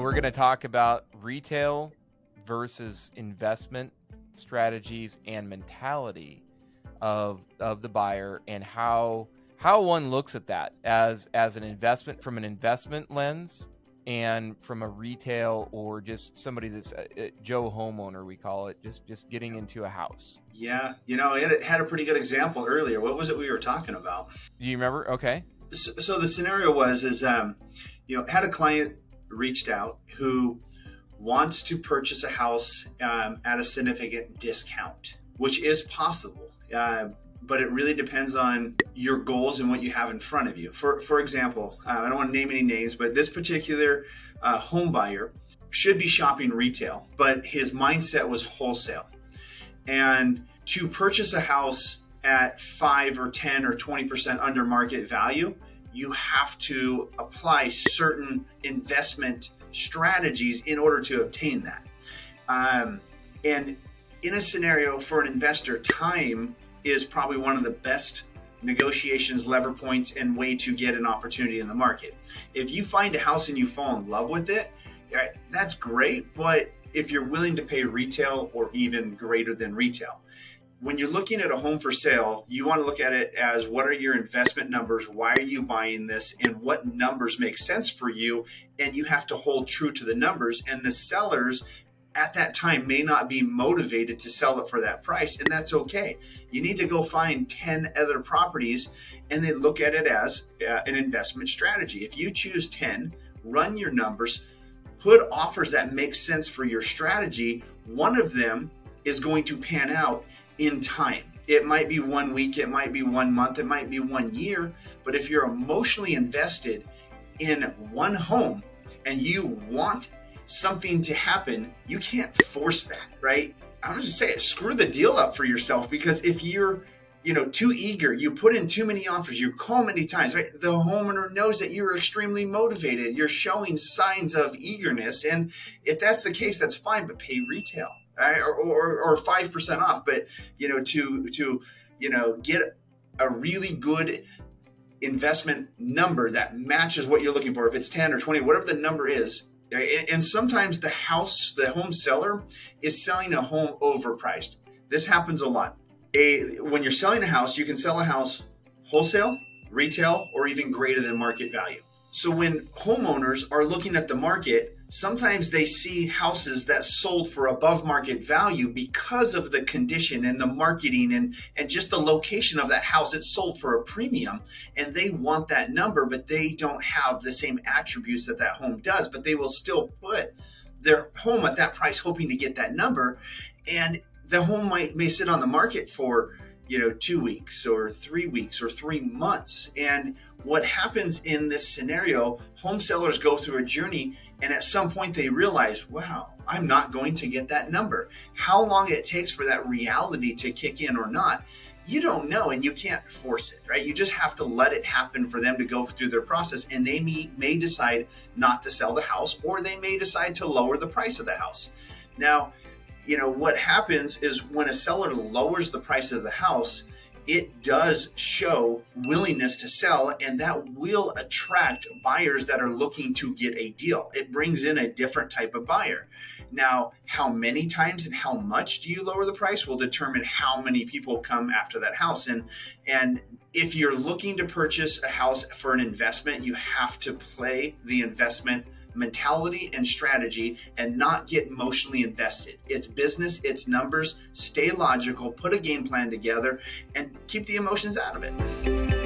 we're going to talk about retail versus investment strategies and mentality of the buyer, and how one looks at that as an investment from an investment lens, and from a retail, or just somebody that's a Joe homeowner, we call it, just getting into a house. Yeah, it had a pretty good example earlier. What was it we were talking about? Do you remember? Okay. So the scenario had a client reached out who wants to purchase a house at a significant discount, which is possible. But it really depends on your goals and what you have in front of you. For example, I don't want to name any names, but this particular home buyer should be shopping retail, but his mindset was wholesale. And to purchase a house at 5 or 10 or 20% under market value, you have to apply certain investment strategies in order to obtain that. And in a scenario for an investor, time is probably one of the best negotiations, lever points, and way to get an opportunity in the market. If you find a house and you fall in love with it, that's great. But if you're willing to pay retail or even greater than retail, when you're looking at a home for sale, you want to look at it as, what are your investment numbers? Why are you buying this? And what numbers make sense for you? And you have to hold true to the numbers. And the sellers at that time may not be motivated to sell it for that price, and that's okay. You need to go find 10 other properties and then look at it as an investment strategy. If you choose 10, run your numbers, put offers that make sense for your strategy. One of them is going to pan out in time. It might be 1 week, it might be 1 month, it might be 1 year, but if you're emotionally invested in one home and you want something to happen, you can't force that, right? I'm just say it, screw the deal up for yourself, because if you're, too eager, you put in too many offers, you call many times, right? The homeowner knows that you're extremely motivated. You're showing signs of eagerness. And if that's the case, that's fine, but pay retail, right? Or 5% off. But, to get a really good investment number that matches what you're looking for. If it's 10 or 20, whatever the number is. And sometimes the home seller is selling a home overpriced. This happens a lot. When you're selling a house, you can sell a house wholesale, retail, or even greater than market value. So when homeowners are looking at the market, sometimes they see houses that sold for above market value because of the condition and the marketing and just the location of that house. It's sold for a premium, and they want that number, but they don't have the same attributes that home does, but they will still put their home at that price hoping to get that number. And the home may sit on the market for 2 weeks or 3 weeks or 3 months. And what happens in this scenario, home sellers go through a journey, and at some point they realize, wow, I'm not going to get that number. How long it takes for that reality to kick in or not, you don't know, and you can't force it, right? You just have to let it happen for them to go through their process, and they may decide not to sell the house, or they may decide to lower the price of the house. Now, what happens is when a seller lowers the price of the house, it does show willingness to sell, and that will attract buyers that are looking to get a deal. It brings in a different type of buyer. Now, how many times and how much do you lower the price will determine how many people come after that house. And if you're looking to purchase a house for an investment, you have to play the investment mentality and strategy and not get emotionally invested. It's business, it's numbers. Stay logical, put a game plan together, and keep the emotions out of it.